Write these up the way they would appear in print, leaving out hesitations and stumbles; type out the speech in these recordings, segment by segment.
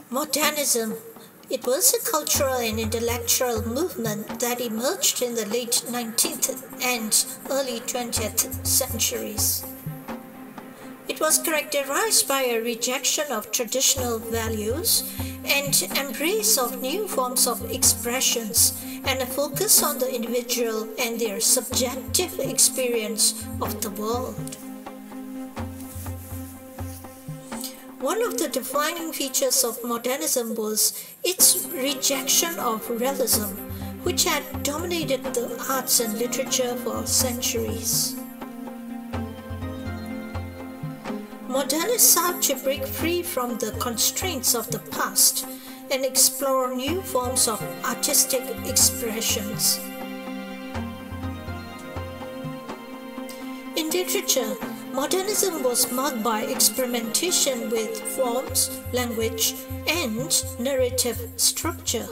Modernism. It was a cultural and intellectual movement that emerged in the late 19th and early 20th centuries. It was characterized by a rejection of traditional values and embrace of new forms of expressions and a focus on the individual and their subjective experience of the world. One of the defining features of modernism was its rejection of realism, which had dominated the arts and literature for centuries. Modernists sought to break free from the constraints of the past and explore new forms of artistic expressions. In literature, modernism was marked by experimentation with forms, language, and narrative structure.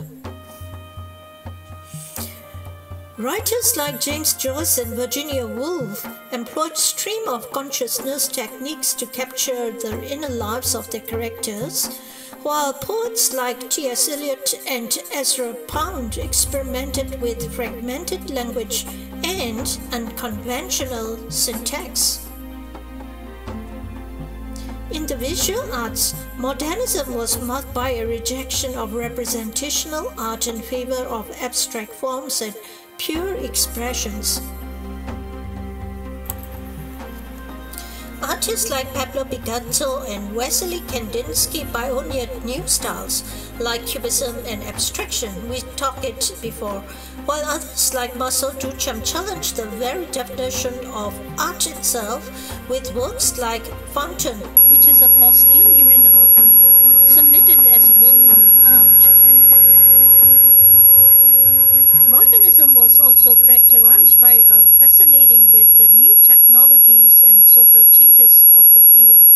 Writers like James Joyce and Virginia Woolf employed stream of consciousness techniques to capture the inner lives of their characters, while poets like T.S. Eliot and Ezra Pound experimented with fragmented language and unconventional syntax. In the visual arts, modernism was marked by a rejection of representational art in favor of abstract forms and pure expressions. Artists like Pablo Picasso and Wassily Kandinsky pioneered new styles like cubism and abstraction, we talked it before, while others like Marcel Duchamp challenged the very definition of art itself with works like Fountain, which is a porcelain urinal submitted as a work of art. Modernism was also characterized by a fascinating with the new technologies and social changes of the era.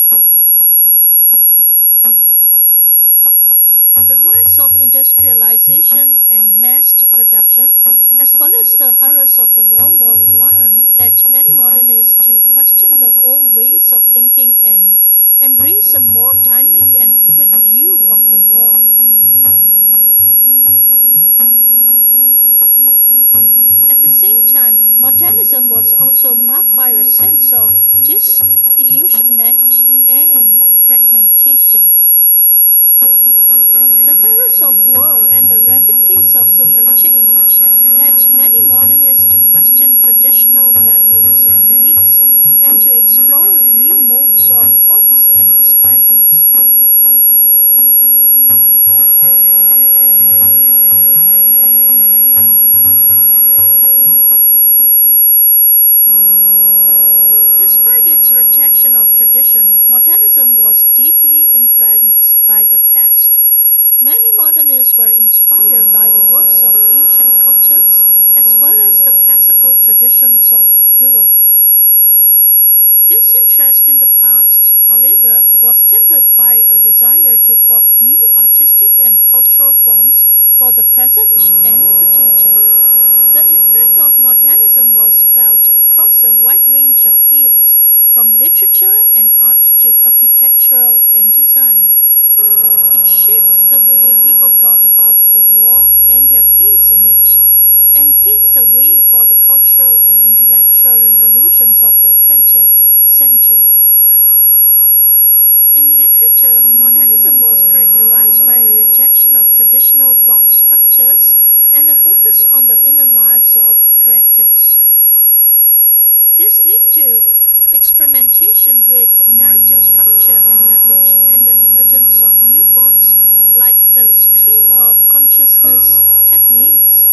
The rise of industrialization and mass production, as well as the horrors of the World War I, led many modernists to question the old ways of thinking and embrace a more dynamic and fluid view of the world. At the same time, modernism was also marked by a sense of disillusionment and fragmentation. The horrors of war and the rapid pace of social change led many modernists to question traditional values and beliefs and to explore new modes of thoughts and expressions. Despite its rejection of tradition, modernism was deeply influenced by the past. Many modernists were inspired by the works of ancient cultures as well as the classical traditions of Europe. This interest in the past, however, was tempered by a desire to form new artistic and cultural forms for the present and the future. The impact of modernism was felt across a wide range of fields, from literature and art to architectural and design. It shaped the way people thought about the war and their place in it, and paved the way for the cultural and intellectual revolutions of the 20th century. In literature, modernism was characterized by a rejection of traditional plot structures and a focus on the inner lives of characters. This led to experimentation with narrative structure and language and the emergence of new forms like the stream of consciousness techniques.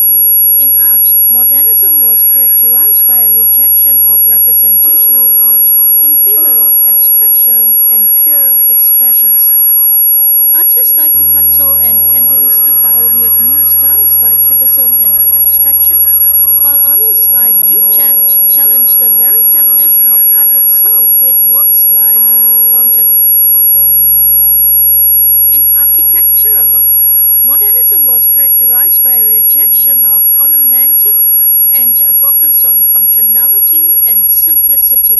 In art, modernism was characterized by a rejection of representational art in favor of abstraction and pure expressions. Artists like Picasso and Kandinsky pioneered new styles like cubism and abstraction, while others like Duchamp challenged the very definition of art itself with works like Fountain. In architectural, modernism was characterized by a rejection of ornamenting and a focus on functionality and simplicity.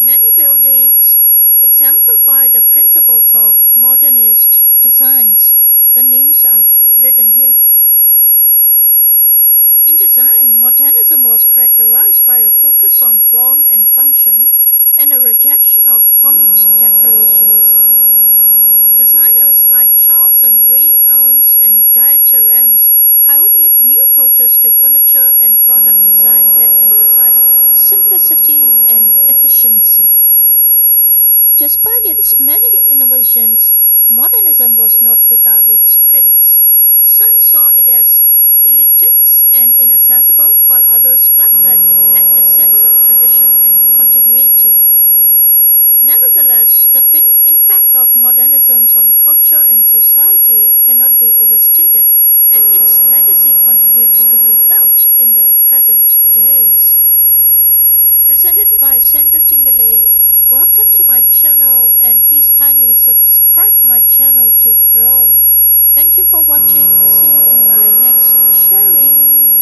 Many buildings exemplify the principles of modernist designs. The names are written here. In design, modernism was characterized by a focus on form and function and a rejection of ornate decorations. Designers like Charles and Ray Elms and Dieter Rams pioneered new approaches to furniture and product design that emphasized simplicity and efficiency. Despite its many innovations, modernism was not without its critics. Some saw it as elitist and inaccessible, while others felt that it lacked a sense of tradition and continuity. Nevertheless, the impact of modernism on culture and society cannot be overstated, and its legacy continues to be felt in the present days. Presented by Sandra Tingale, welcome to my channel and please kindly subscribe my channel to grow. Thank you for watching. See you in my next sharing.